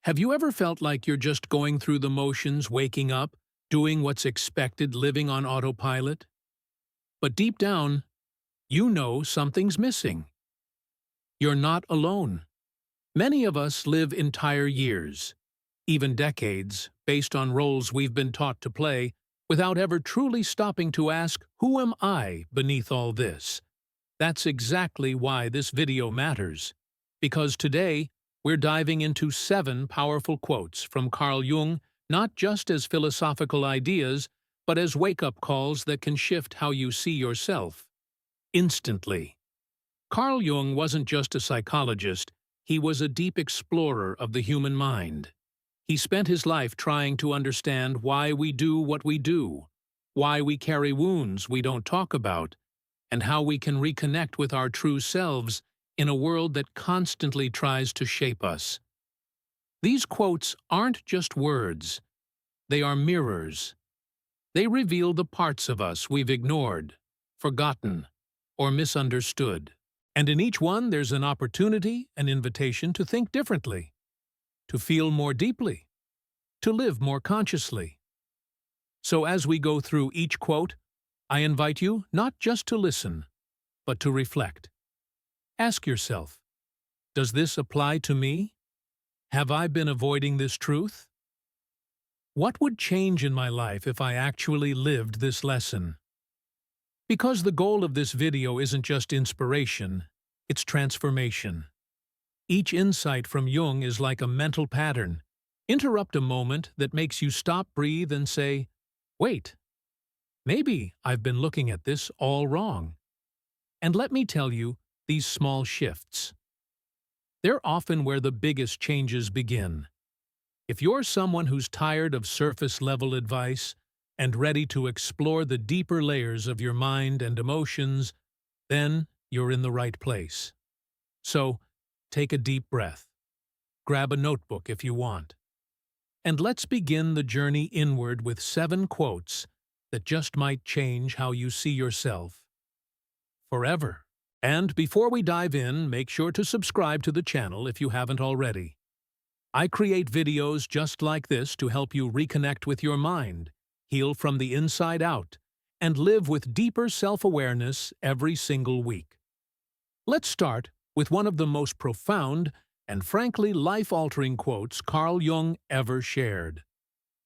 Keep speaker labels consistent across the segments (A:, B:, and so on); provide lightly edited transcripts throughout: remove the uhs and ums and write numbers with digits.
A: Have you ever felt like you're just going through the motions, waking up, doing what's expected, living on autopilot? But deep down, you know something's missing. You're not alone. Many of us live entire years, even decades, based on roles we've been taught to play, without ever truly stopping to ask, who am I beneath all this? That's exactly why this video matters. Because today, we're diving into 7 powerful quotes from Carl Jung, not just as philosophical ideas, but as wake-up calls that can shift how you see yourself. Instantly. Carl Jung wasn't just a psychologist, he was a deep explorer of the human mind. He spent his life trying to understand why we do what we do, why we carry wounds we don't talk about, and how we can reconnect with our true selves in a world that constantly tries to shape us. These quotes aren't just words. They are mirrors. They reveal the parts of us we've ignored, forgotten, or misunderstood. And in each one there's an opportunity, an invitation to think differently, to feel more deeply, to live more consciously. So as we go through each quote, I invite you not just to listen, but to reflect. Ask yourself, does this apply to me? Have I been avoiding this truth? What would change in my life if I actually lived this lesson? Because the goal of this video isn't just inspiration, it's transformation. Each insight from Jung is like a mental pattern. Interrupt a moment that makes you stop, breathe, and say, wait, maybe I've been looking at this all wrong. And let me tell you, these small shifts, they're often where the biggest changes begin. If you're someone who's tired of surface-level advice and ready to explore the deeper layers of your mind and emotions, then you're in the right place. So, take a deep breath. Grab a notebook if you want. And let's begin the journey inward with 7 quotes that just might change how you see yourself forever. And before we dive in, make sure to subscribe to the channel if you haven't already. I create videos just like this to help you reconnect with your mind, heal from the inside out, and live with deeper self-awareness every single week. Let's start with one of the most profound and frankly life-altering quotes Carl Jung ever shared.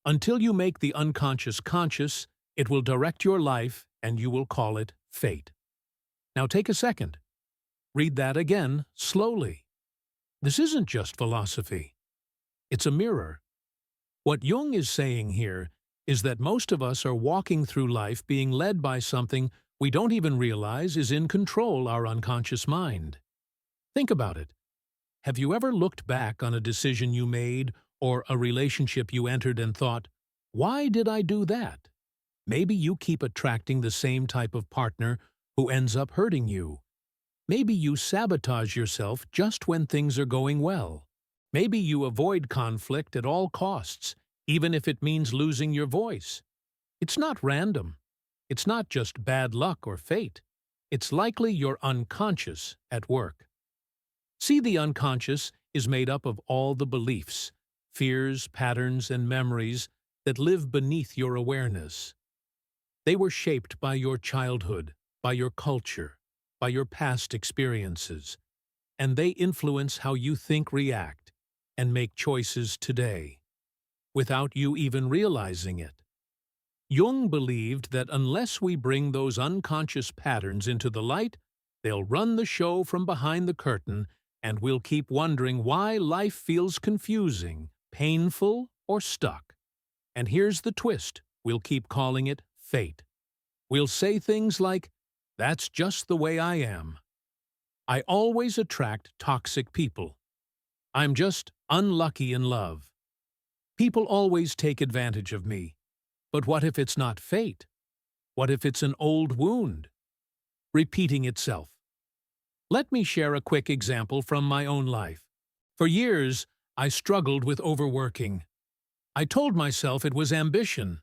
A: Until you make the unconscious conscious, it will direct your life and you will call it fate. Now take a second. Read that again, slowly. This isn't just philosophy. It's a mirror. What Jung is saying here is that most of us are walking through life being led by something we don't even realize is in control our unconscious mind. Think about it. Have you ever looked back on a decision you made or a relationship you entered and thought, why did I do that? Maybe you keep attracting the same type of partner who ends up hurting you. Maybe you sabotage yourself just when things are going well. Maybe you avoid conflict at all costs, even if it means losing your voice. It's not random. It's not just bad luck or fate. It's likely your unconscious at work. See, the unconscious is made up of all the beliefs, fears, patterns, and memories that live beneath your awareness. They were shaped by your childhood, by your culture, by your past experiences, and they influence how you think, react, and make choices today, without you even realizing it. Jung believed that unless we bring those unconscious patterns into the light, they'll run the show from behind the curtain, and we'll keep wondering why life feels confusing, painful, or stuck. And here's the twist, we'll keep calling it fate. We'll say things like, that's just the way I am. I always attract toxic people. I'm just unlucky in love. People always take advantage of me. But what if it's not fate? What if it's an old wound? Repeating itself. Let me share a quick example from my own life. For years, I struggled with overworking. I told myself it was ambition.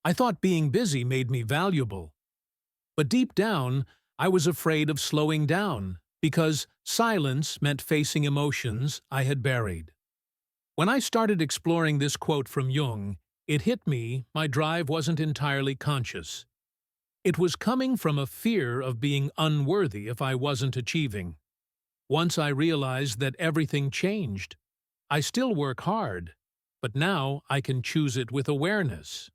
A: I thought being busy made me valuable. But deep down, I was afraid of slowing down, because silence meant facing emotions I had buried. When I started exploring this quote from Jung, it hit me my drive wasn't entirely conscious. It was coming from a fear of being unworthy if I wasn't achieving. Once I realized that everything changed. I still work hard, but now I can choose it with awareness.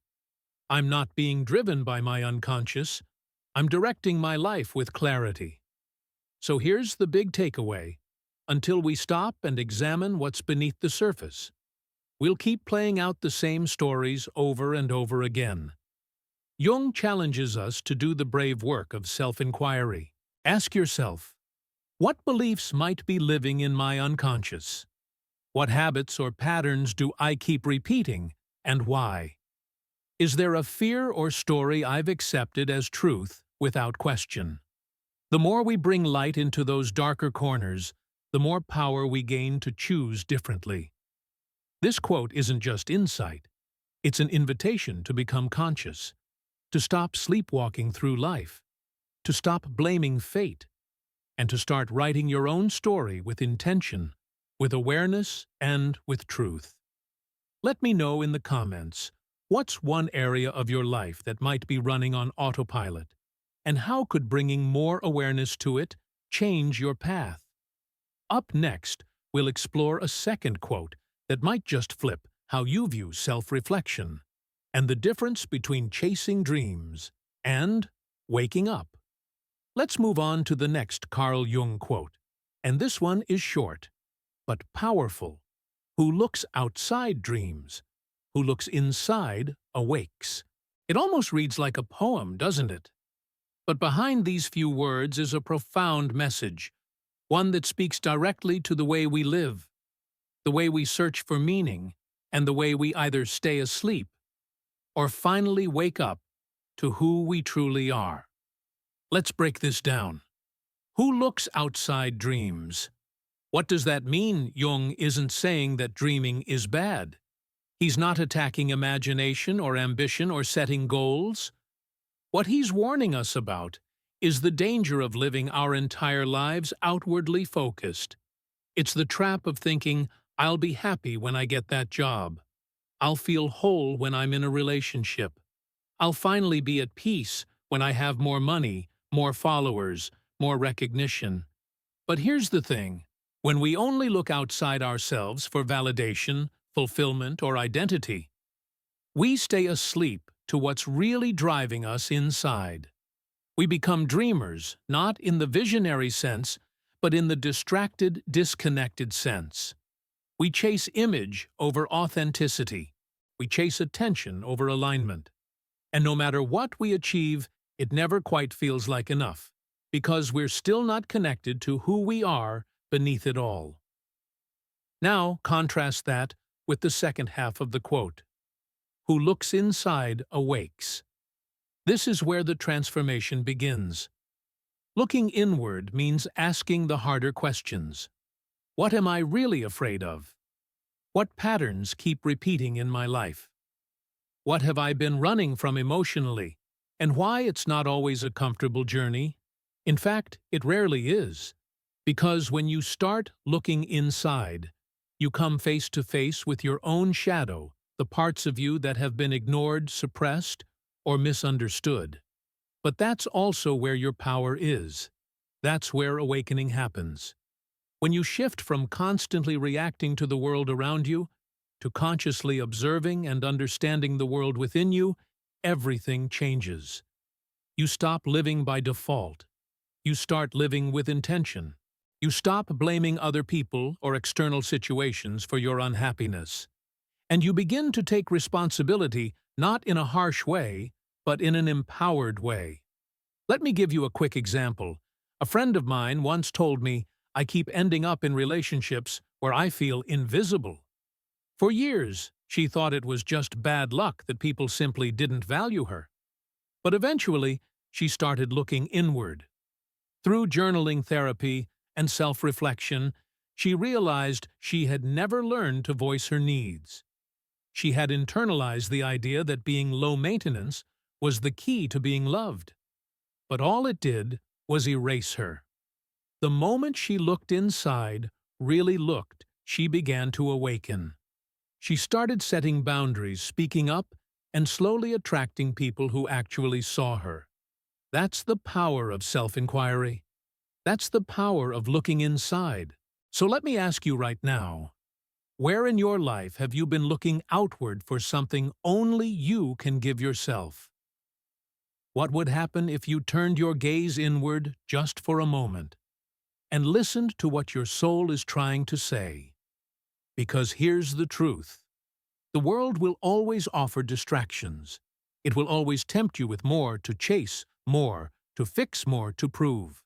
A: I'm not being driven by my unconscious. I'm directing my life with clarity. So here's the big takeaway. Until we stop and examine what's beneath the surface, we'll keep playing out the same stories over and over again. Jung challenges us to do the brave work of self-inquiry. Ask yourself, what beliefs might be living in my unconscious? What habits or patterns do I keep repeating, and why? Is there a fear or story I've accepted as truth without question? The more we bring light into those darker corners, the more power we gain to choose differently. This quote isn't just insight. It's an invitation to become conscious, to stop sleepwalking through life, to stop blaming fate, and to start writing your own story with intention, with awareness, and with truth. Let me know in the comments, what's one area of your life that might be running on autopilot, and how could bringing more awareness to it change your path? Up next, we'll explore a second quote that might just flip how you view self-reflection, and the difference between chasing dreams and waking up. Let's move on to the next Carl Jung quote, and this one is short, but powerful. Who looks outside dreams, who looks inside awakes. It almost reads like a poem, doesn't it? But behind these few words is a profound message, one that speaks directly to the way we live, the way we search for meaning, and the way we either stay asleep or finally wake up to who we truly are. Let's break this down. Who looks outside dreams? What does that mean? Jung isn't saying that dreaming is bad. He's not attacking imagination or ambition or setting goals. What he's warning us about is the danger of living our entire lives outwardly focused. It's the trap of thinking, I'll be happy when I get that job. I'll feel whole when I'm in a relationship. I'll finally be at peace when I have more money, more followers, more recognition. But here's the thing. When we only look outside ourselves for validation, fulfillment, or identity, we stay asleep to what's really driving us inside. We become dreamers, not in the visionary sense, but in the distracted, disconnected sense. We chase image over authenticity. We chase attention over alignment. And no matter what we achieve, it never quite feels like enough, because we're still not connected to who we are beneath it all. Now, contrast that with the second half of the quote. Who looks inside awakes. This is where the transformation begins. Looking inward means asking the harder questions. What am I really afraid of? What patterns keep repeating in my life? What have I been running from emotionally, and why it's not always a comfortable journey? In fact, it rarely is. Because when you start looking inside, you come face to face with your own shadow, the parts of you that have been ignored, suppressed, or misunderstood. But that's also where your power is. That's where awakening happens. When you shift from constantly reacting to the world around you, to consciously observing and understanding the world within you, everything changes. You stop living by default. You start living with intention. You stop blaming other people or external situations for your unhappiness. And you begin to take responsibility not in a harsh way, but in an empowered way. Let me give you a quick example. A friend of mine once told me, I keep ending up in relationships where I feel invisible. For years, she thought it was just bad luck that people simply didn't value her. But eventually, she started looking inward. Through journaling therapy and self-reflection, she realized she had never learned to voice her needs. She had internalized the idea that being low maintenance was the key to being loved. But all it did was erase her. The moment she looked inside, really looked, she began to awaken. She started setting boundaries, speaking up, and slowly attracting people who actually saw her. That's the power of self-inquiry. That's the power of looking inside. So let me ask you right now, where in your life have you been looking outward for something only you can give yourself? What would happen if you turned your gaze inward just for a moment and listened to what your soul is trying to say? Because here's the truth. The world will always offer distractions. It will always tempt you with more to chase, more to fix, more to prove.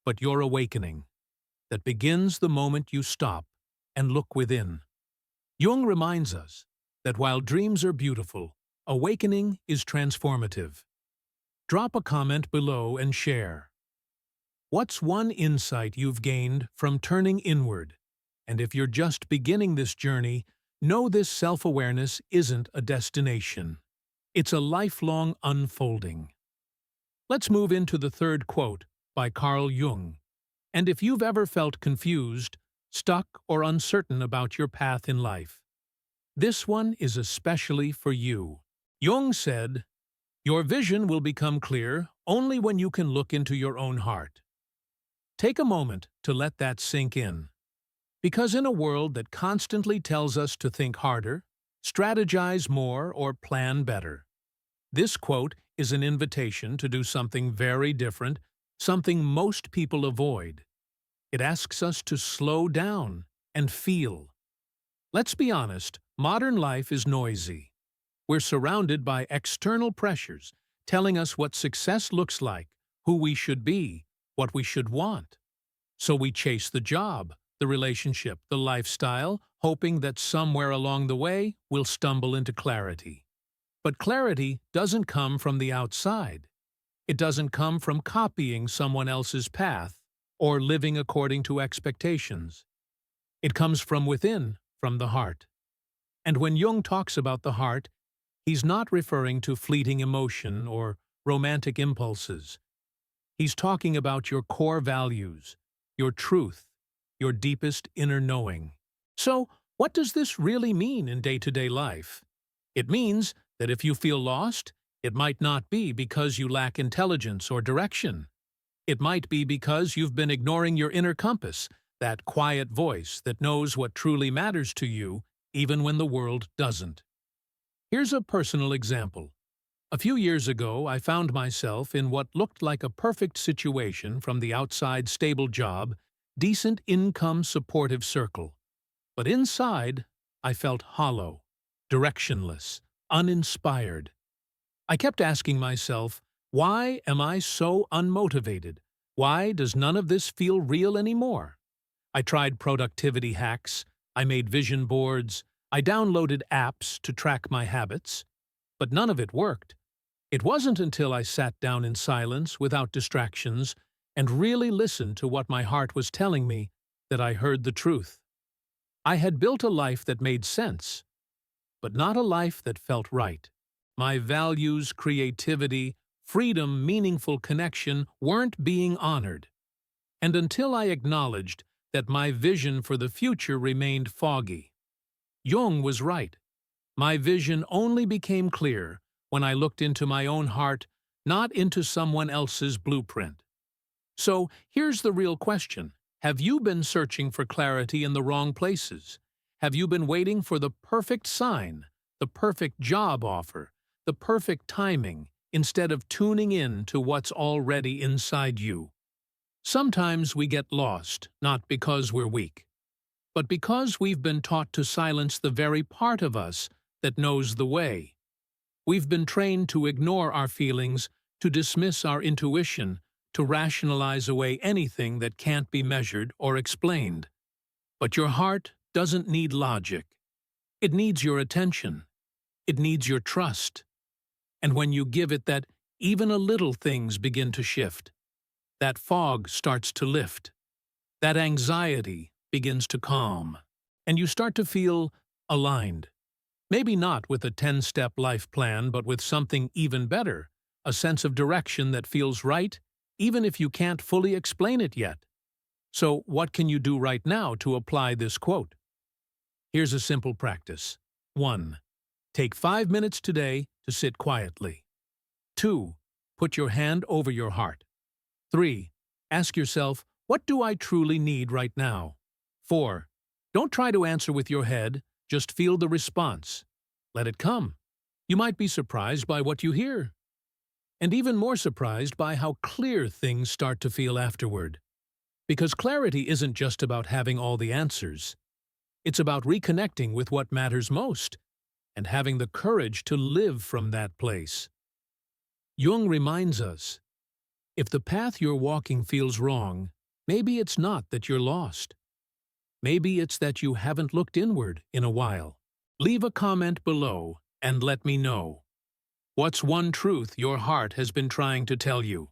A: But your awakening, that begins the moment you stop and look within. Jung reminds us that while dreams are beautiful, awakening is transformative. Drop a comment below and share. What's one insight you've gained from turning inward? And if you're just beginning this journey, know this self-awareness isn't a destination. It's a lifelong unfolding. Let's move into the third quote by Carl Jung. And if you've ever felt confused, stuck, or uncertain about your path in life, this one is especially for you. Jung said, "Your vision will become clear only when you can look into your own heart." Take a moment to let that sink in. Because in a world that constantly tells us to think harder, strategize more, or plan better, this quote is an invitation to do something very different, something most people avoid. It asks us to slow down and feel. Let's be honest, modern life is noisy. We're surrounded by external pressures telling us what success looks like, who we should be, what we should want. So we chase the job, the relationship, the lifestyle, hoping that somewhere along the way we'll stumble into clarity. But clarity doesn't come from the outside. It doesn't come from copying someone else's path or living according to expectations. It comes from within, from the heart. And when Jung talks about the heart, he's not referring to fleeting emotion or romantic impulses. He's talking about your core values, your truth, your deepest inner knowing. So, what does this really mean in day-to-day life? It means that if you feel lost, it might not be because you lack intelligence or direction. It might be because you've been ignoring your inner compass, that quiet voice that knows what truly matters to you, even when the world doesn't. Here's a personal example. A few years ago, I found myself in what looked like a perfect situation from the outside: stable job, decent income, supportive circle. But inside, I felt hollow, directionless, uninspired. I kept asking myself, why am I so unmotivated? Why does none of this feel real anymore? I tried productivity hacks, I made vision boards, I downloaded apps to track my habits, but none of it worked. It wasn't until I sat down in silence, without distractions, and really listened to what my heart was telling me that I heard the truth. I had built a life that made sense, but not a life that felt right. My values, creativity, freedom, meaningful connection weren't being honored. And until I acknowledged that my vision for the future remained foggy. Jung was right. My vision only became clear when I looked into my own heart, not into someone else's blueprint. So here's the real question. Have you been searching for clarity in the wrong places? Have you been waiting for the perfect sign, the perfect job offer, the perfect timing, instead of tuning in to what's already inside you? Sometimes we get lost, not because we're weak, but because we've been taught to silence the very part of us that knows the way. We've been trained to ignore our feelings, to dismiss our intuition, to rationalize away anything that can't be measured or explained. But your heart doesn't need logic. It needs your attention. It needs your trust. And when you give it that, even a little things begin to shift. That fog starts to lift. That anxiety begins to calm. And you start to feel aligned. Maybe not with a 10-step life plan, but with something even better, a sense of direction that feels right, even if you can't fully explain it yet. So what can you do right now to apply this quote? Here's a simple practice. 1. Take 5 minutes today to sit quietly. 2. Put your hand over your heart. 3. Ask yourself, what do I truly need right now? 4. Don't try to answer with your head, just feel the response. Let it come. You might be surprised by what you hear, and even more surprised by how clear things start to feel afterward. Because clarity isn't just about having all the answers. It's about reconnecting with what matters most and having the courage to live from that place. Jung reminds us, if the path you're walking feels wrong, maybe it's not that you're lost. Maybe it's that you haven't looked inward in a while. Leave a comment below and let me know. What's one truth your heart has been trying to tell you,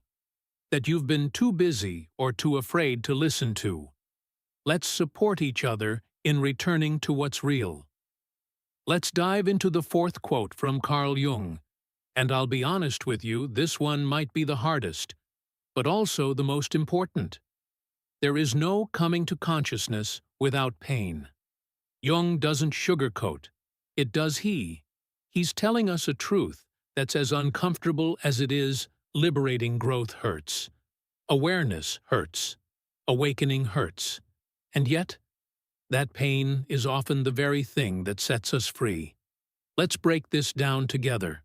A: that you've been too busy or too afraid to listen to? Let's support each other in returning to what's real. Let's dive into the fourth quote from Carl Jung. And I'll be honest with you, this one might be the hardest, but also the most important. There is no coming to consciousness without pain. Jung doesn't sugarcoat. It does he. He's telling us a truth that's as uncomfortable as it is liberating. Growth hurts. Awareness hurts. Awakening hurts. And yet, that pain is often the very thing that sets us free. Let's break this down together.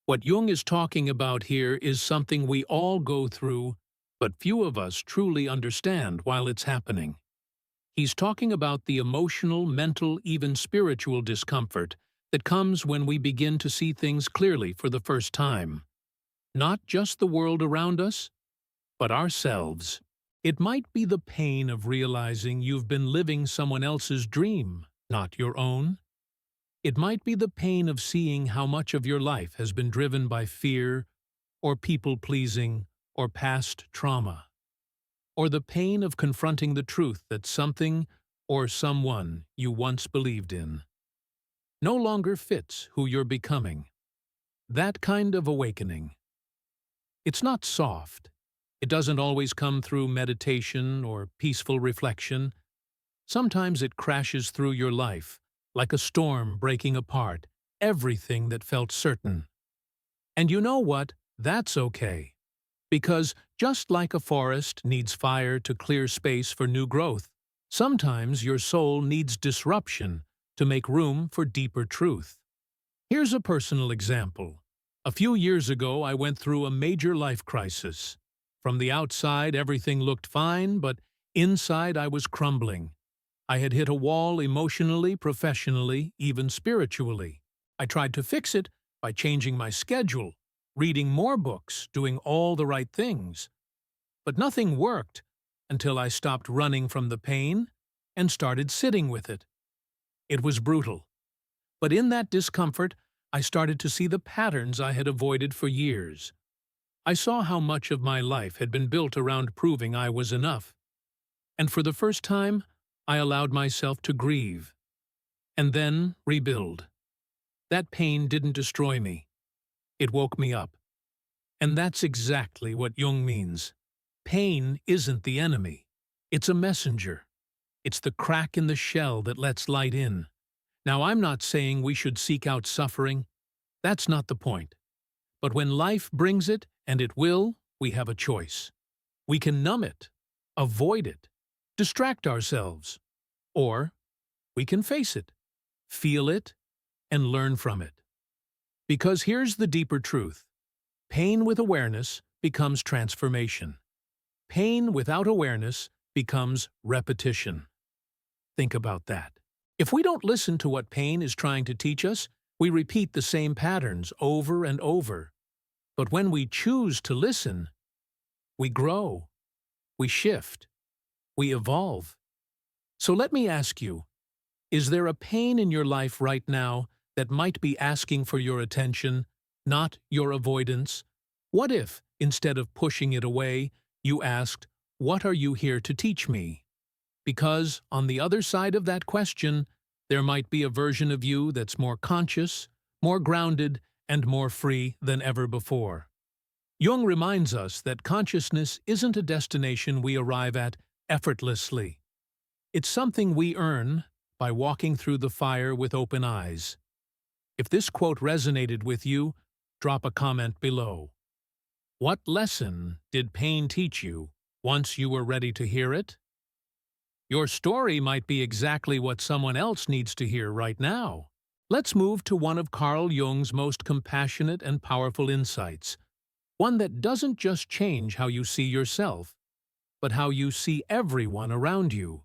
A: What Jung is talking about here is something we all go through, but few of us truly understand while it's happening. He's talking about the emotional, mental, even spiritual discomfort that comes when we begin to see things clearly for the first time. Not just the world around us, but ourselves. It might be the pain of realizing you've been living someone else's dream, not your own. It might be the pain of seeing how much of your life has been driven by fear, or people-pleasing, or past trauma. Or the pain of confronting the truth that something or someone you once believed in no longer fits who you're becoming. That kind of awakening. It's not soft. It doesn't always come through meditation or peaceful reflection. Sometimes it crashes through your life, like a storm breaking apart everything that felt certain. And you know what? That's okay. Because just like a forest needs fire to clear space for new growth, sometimes your soul needs disruption to make room for deeper truth. Here's a personal example. A few years ago, I went through a major life crisis. From the outside, everything looked fine, but inside I was crumbling. I had hit a wall emotionally, professionally, even spiritually. I tried to fix it by changing my schedule, reading more books, doing all the right things. But nothing worked until I stopped running from the pain and started sitting with it. It was brutal. But in that discomfort, I started to see the patterns I had avoided for years. I saw how much of my life had been built around proving I was enough. And for the first time, I allowed myself to grieve, and then rebuild. That pain didn't destroy me. It woke me up. And that's exactly what Jung means. Pain isn't the enemy. It's a messenger. It's the crack in the shell that lets light in. Now, I'm not saying we should seek out suffering. That's not the point. But when life brings it, and it will, we have a choice. We can numb it, avoid it, distract ourselves, or we can face it, feel it, and learn from it. Because here's the deeper truth. Pain with awareness becomes transformation. Pain without awareness becomes repetition. Think about that. If we don't listen to what pain is trying to teach us, we repeat the same patterns over and over. But when we choose to listen, we grow, we shift, we evolve. So let me ask you, is there a pain in your life right now that might be asking for your attention, not your avoidance? What if, instead of pushing it away, you asked, "What are you here to teach me?" Because, on the other side of that question, there might be a version of you that's more conscious, more grounded, and more free than ever before. Jung reminds us that consciousness isn't a destination we arrive at effortlessly. It's something we earn by walking through the fire with open eyes. If this quote resonated with you, drop a comment below. What lesson did pain teach you once you were ready to hear it? Your story might be exactly what someone else needs to hear right now. Let's move to one of Carl Jung's most compassionate and powerful insights, one that doesn't just change how you see yourself, but how you see everyone around you.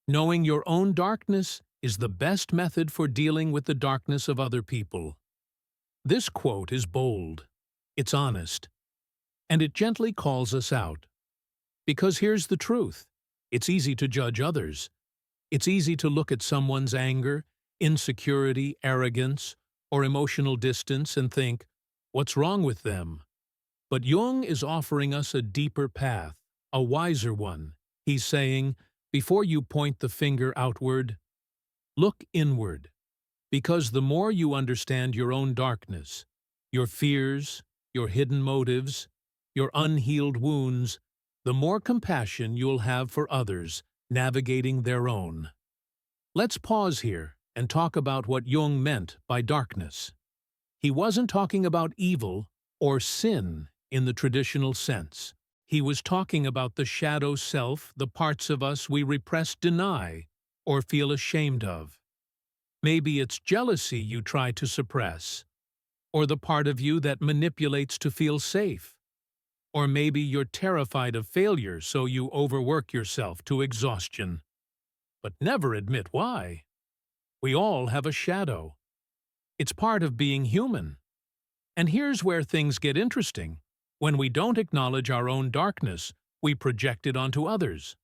A: Knowing your own darkness is the best method for dealing with the darkness of other people. This quote is bold, it's honest, and it gently calls us out. Because here's the truth. It's easy to judge others. It's easy to look at someone's anger, insecurity, arrogance, or emotional distance and think, what's wrong with them? But Jung is offering us a deeper path, a wiser one. He's saying, before you point the finger outward, look inward. Because the more you understand your own darkness, your fears, your hidden motives, your unhealed wounds, the more compassion you'll have for others navigating their own. Let's pause here and talk about what Jung meant by darkness. He wasn't talking about evil or sin in the traditional sense. He was talking about the shadow self, the parts of us we repress, deny, or feel ashamed of. Maybe it's jealousy you try to suppress, or the part of you that manipulates to feel safe. Or maybe you're terrified of failure, so you overwork yourself to exhaustion. But never admit why. We all have a shadow. It's part of being human. And here's where things get interesting. When we don't acknowledge our own darkness, we project it onto others.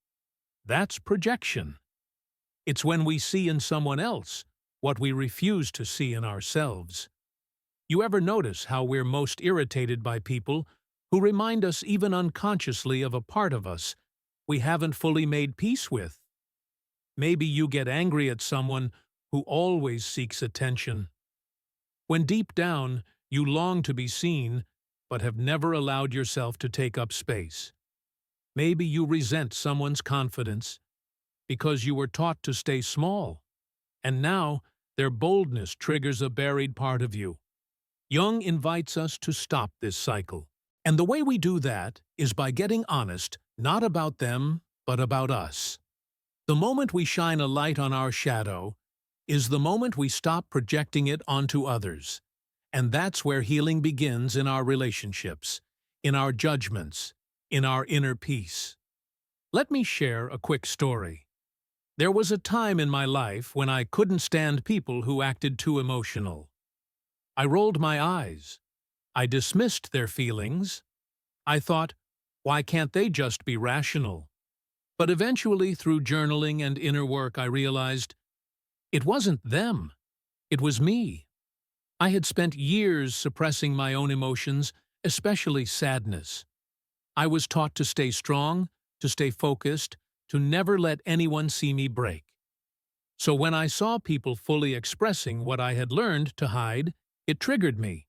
A: That's projection. It's when we see in someone else what we refuse to see in ourselves. You ever notice how we're most irritated by people who remind us even unconsciously of a part of us we haven't fully made peace with? Maybe you get angry at someone who always seeks attention, when deep down you long to be seen but have never allowed yourself to take up space. Maybe you resent someone's confidence because you were taught to stay small, and now their boldness triggers a buried part of you. Jung invites us to stop this cycle. And the way we do that is by getting honest, not about them, but about us. The moment we shine a light on our shadow is the moment we stop projecting it onto others. And that's where healing begins in our relationships, in our judgments, in our inner peace. Let me share a quick story. There was a time in my life when I couldn't stand people who acted too emotional. I rolled my eyes. I dismissed their feelings. I thought, why can't they just be rational? But eventually, through journaling and inner work, I realized it wasn't them. It was me. I had spent years suppressing my own emotions, especially sadness. I was taught to stay strong, to stay focused, to never let anyone see me break. So when I saw people fully expressing what I had learned to hide, it triggered me.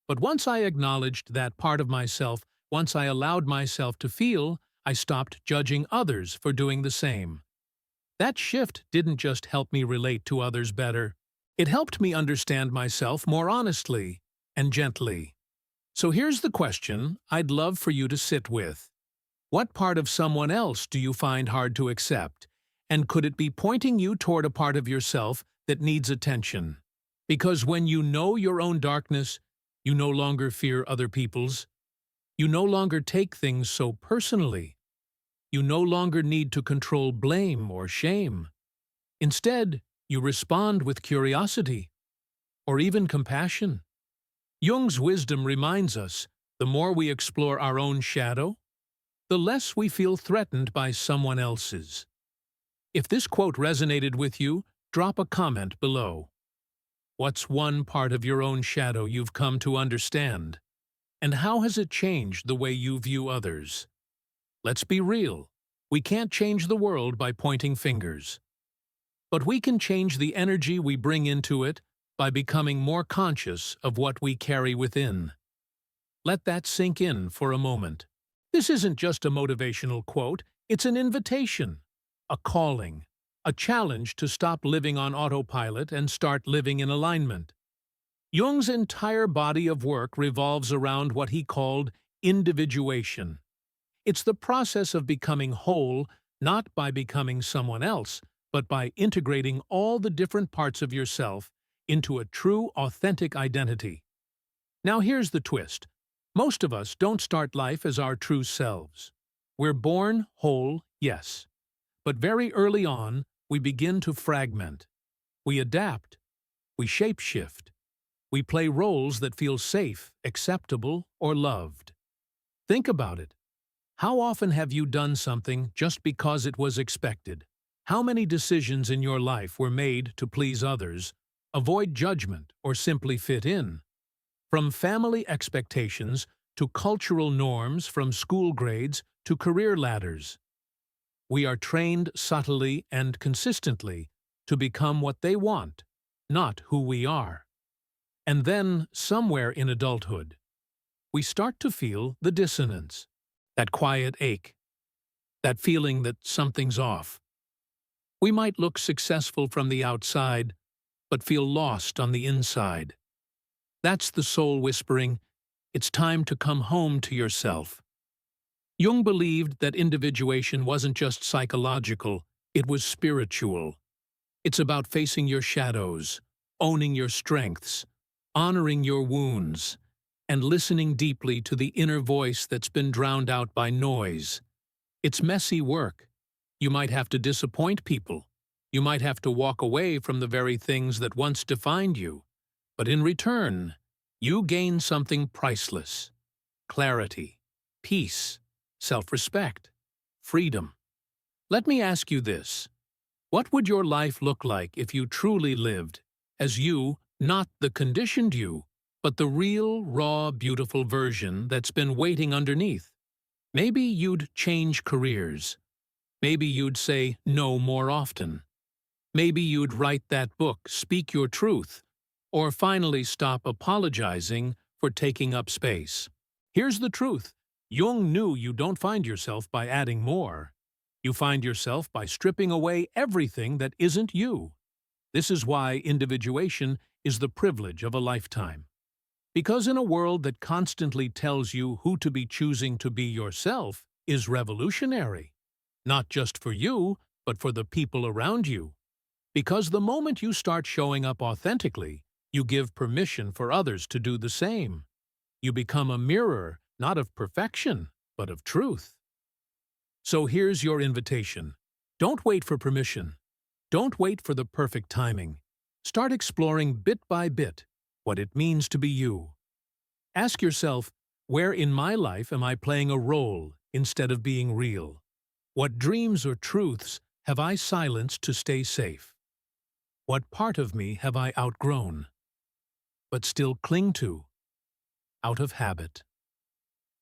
A: But once I acknowledged that part of myself, once I allowed myself to feel, I stopped judging others for doing the same. That shift didn't just help me relate to others better. It helped me understand myself more honestly and gently. So here's the question I'd love for you to sit with. What part of someone else do you find hard to accept? And could it be pointing you toward a part of yourself that needs attention? Because when you know your own darkness, you no longer fear other people's. You no longer take things so personally. You no longer need to control blame or shame. Instead, you respond with curiosity, or even compassion. Jung's wisdom reminds us, the more we explore our own shadow, the less we feel threatened by someone else's. If this quote resonated with you, drop a comment below. What's one part of your own shadow you've come to understand? And how has it changed the way you view others? Let's be real. We can't change the world by pointing fingers. But we can change the energy we bring into it by becoming more conscious of what we carry within. Let that sink in for a moment. This isn't just a motivational quote, it's an invitation, a calling, a challenge to stop living on autopilot and start living in alignment. Jung's entire body of work revolves around what he called individuation. It's the process of becoming whole, not by becoming someone else, but by integrating all the different parts of yourself into a true, authentic identity. Now here's the twist. Most of us don't start life as our true selves. We're born whole, yes. But very early on, we begin to fragment. We adapt. We shapeshift. We play roles that feel safe, acceptable, or loved. Think about it. How often have you done something just because it was expected? How many decisions in your life were made to please others, avoid judgment, or simply fit in? From family expectations to cultural norms, from school grades to career ladders. We are trained subtly and consistently to become what they want, not who we are. And then, somewhere in adulthood, we start to feel the dissonance, that quiet ache, that feeling that something's off. We might look successful from the outside, but feel lost on the inside. That's the soul whispering, "It's time to come home to yourself." Jung believed that individuation wasn't just psychological, it was spiritual. It's about facing your shadows, owning your strengths, honoring your wounds, and listening deeply to the inner voice that's been drowned out by noise. It's messy work. You might have to disappoint people. You might have to walk away from the very things that once defined you. But in return, you gain something priceless: clarity, peace, self-respect, freedom. Let me ask you this. What would your life look like if you truly lived as you, not the conditioned you, but the real, raw, beautiful version that's been waiting underneath? Maybe you'd change careers. Maybe you'd say no more often. Maybe you'd write that book, Speak Your Truth, or finally stop apologizing for taking up space. Here's the truth. Jung knew you don't find yourself by adding more. You find yourself by stripping away everything that isn't you. This is why individuation is the privilege of a lifetime. Because in a world that constantly tells you who to be, choosing to be yourself is revolutionary. Not just for you, but for the people around you. Because the moment you start showing up authentically, you give permission for others to do the same. You become a mirror, not of perfection, but of truth. So here's your invitation. Don't wait for permission. Don't wait for the perfect timing. Start exploring bit by bit what it means to be you. Ask yourself, where in my life am I playing a role instead of being real? What dreams or truths have I silenced to stay safe? What part of me have I outgrown, but still cling to, out of habit?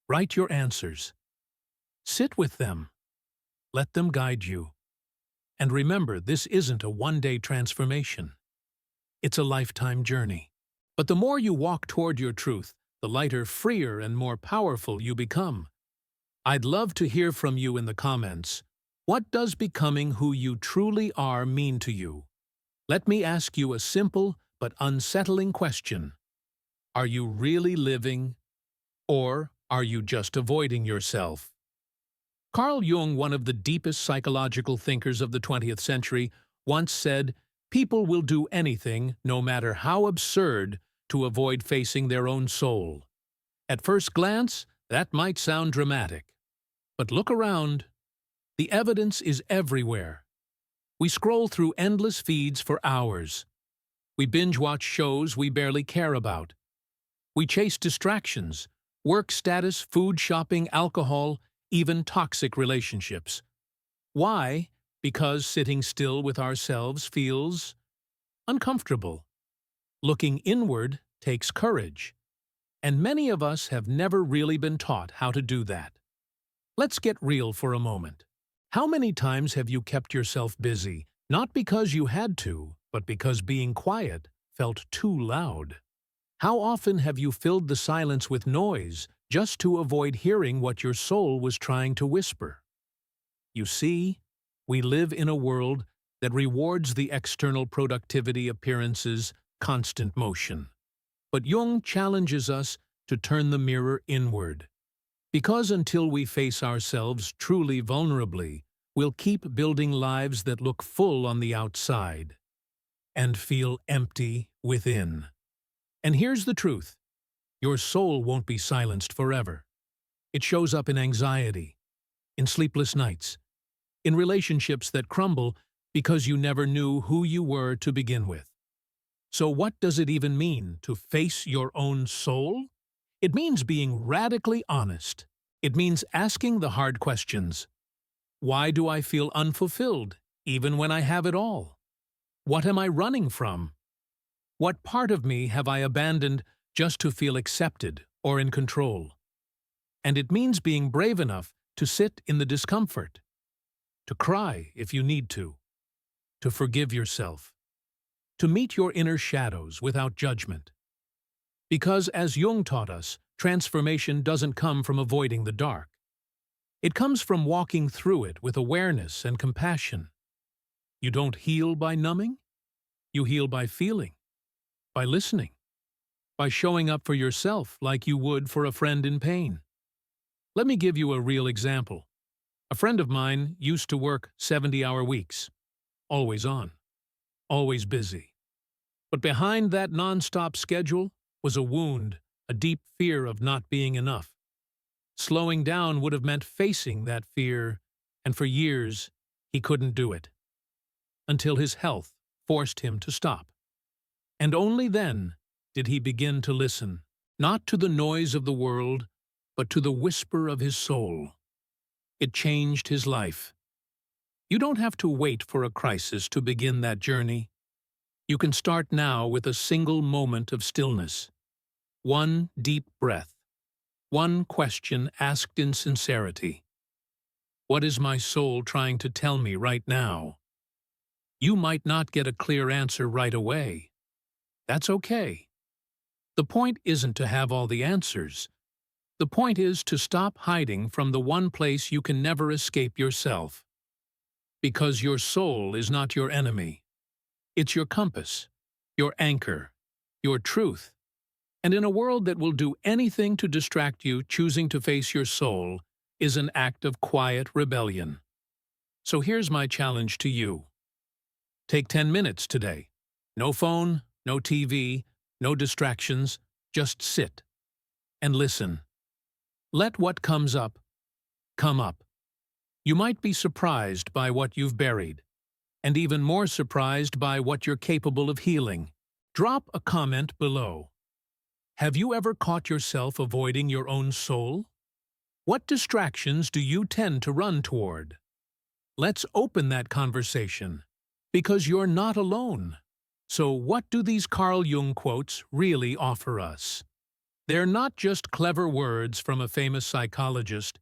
A: Write your answers. Sit with them. Let them guide you. And remember, this isn't a one-day transformation. It's a lifetime journey. But the more you walk toward your truth, the lighter, freer, and more powerful you become. I'd love to hear from you in the comments. What does becoming who you truly are mean to you? Let me ask you a simple but unsettling question. Are you really living, or are you just avoiding yourself? Carl Jung, one of the deepest psychological thinkers of the 20th century, once said, "People will do anything, no matter how absurd, to avoid facing their own soul." At first glance, that might sound dramatic. But look around. The evidence is everywhere. We scroll through endless feeds for hours. We binge-watch shows we barely care about. We chase distractions, work status, food shopping, alcohol, even toxic relationships. Why? Because sitting still with ourselves feels uncomfortable. Looking inward takes courage. And many of us have never really been taught how to do that. Let's get real for a moment. How many times have you kept yourself busy, not because you had to, but because being quiet felt too loud? How often have you filled the silence with noise just to avoid hearing what your soul was trying to whisper? You see, we live in a world that rewards the external productivity, appearances, constant motion. But Jung challenges us to turn the mirror inward. Because until we face ourselves truly vulnerably, we'll keep building lives that look full on the outside and feel empty within. And here's the truth. Your soul won't be silenced forever. It shows up in anxiety, in sleepless nights, in relationships that crumble because you never knew who you were to begin with. So what does it even mean to face your own soul? It means being radically honest. It means asking the hard questions. Why do I feel unfulfilled, even when I have it all? What am I running from? What part of me have I abandoned just to feel accepted or in control? And it means being brave enough to sit in the discomfort, to cry if you need to forgive yourself, to meet your inner shadows without judgment. Because, as Jung taught us, transformation doesn't come from avoiding the dark. It comes from walking through it with awareness and compassion. You don't heal by numbing. You heal by feeling, by listening, by showing up for yourself like you would for a friend in pain. Let me give you a real example. A friend of mine used to work 70-hour weeks, always on, always busy. But behind that non-stop schedule was a wound, a deep fear of not being enough. Slowing down would have meant facing that fear, and for years he couldn't do it. Until his health forced him to stop. And only then did he begin to listen, not to the noise of the world, but to the whisper of his soul. It changed his life. You don't have to wait for a crisis to begin that journey. You can start now with a single moment of stillness. One deep breath. One question asked in sincerity. What is my soul trying to tell me right now? You might not get a clear answer right away. That's okay. The point isn't to have all the answers. The point is to stop hiding from the one place you can never escape yourself. Because your soul is not your enemy. It's your compass, your anchor, your truth. And in a world that will do anything to distract you, choosing to face your soul is an act of quiet rebellion. So here's my challenge to you. Take 10 minutes today. No phone, no TV, no distractions. Just sit and listen. Let what comes up, come up. You might be surprised by what you've buried, and even more surprised by what you're capable of healing. Drop a comment below. Have you ever caught yourself avoiding your own soul? What distractions do you tend to run toward? Let's open that conversation, because you're not alone. So what do these Carl Jung quotes really offer us? They're not just clever words from a famous psychologist.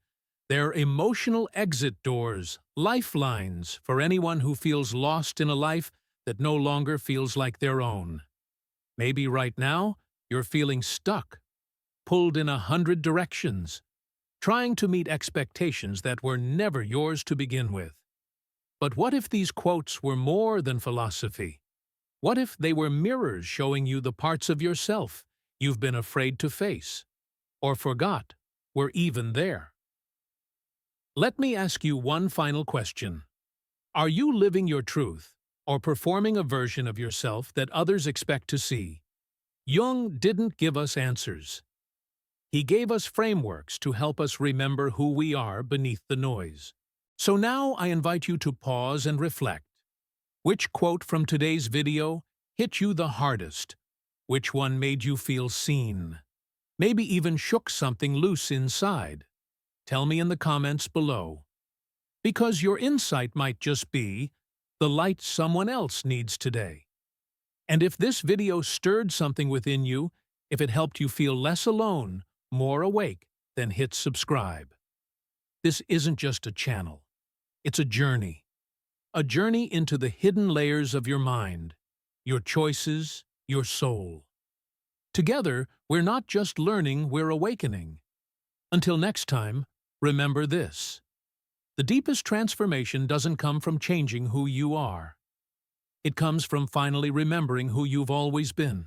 A: They're emotional exit doors, lifelines for anyone who feels lost in a life that no longer feels like their own. Maybe right now, you're feeling stuck, pulled in 100 directions, trying to meet expectations that were never yours to begin with. But what if these quotes were more than philosophy? What if they were mirrors showing you the parts of yourself you've been afraid to face, or forgot were even there? Let me ask you one final question. Are you living your truth, or performing a version of yourself that others expect to see? Jung didn't give us answers. He gave us frameworks to help us remember who we are beneath the noise. So now I invite you to pause and reflect. Which quote from today's video hit you the hardest? Which one made you feel seen? Maybe even shook something loose inside? Tell me in the comments below. Because your insight might just be the light someone else needs today. And if this video stirred something within you, if it helped you feel less alone, more awake, then hit subscribe. This isn't just a channel. It's a journey into the hidden layers of your mind, your choices, your soul. Together, we're not just learning, we're awakening. Until next time, remember this. The deepest transformation doesn't come from changing who you are. It comes from finally remembering who you've always been.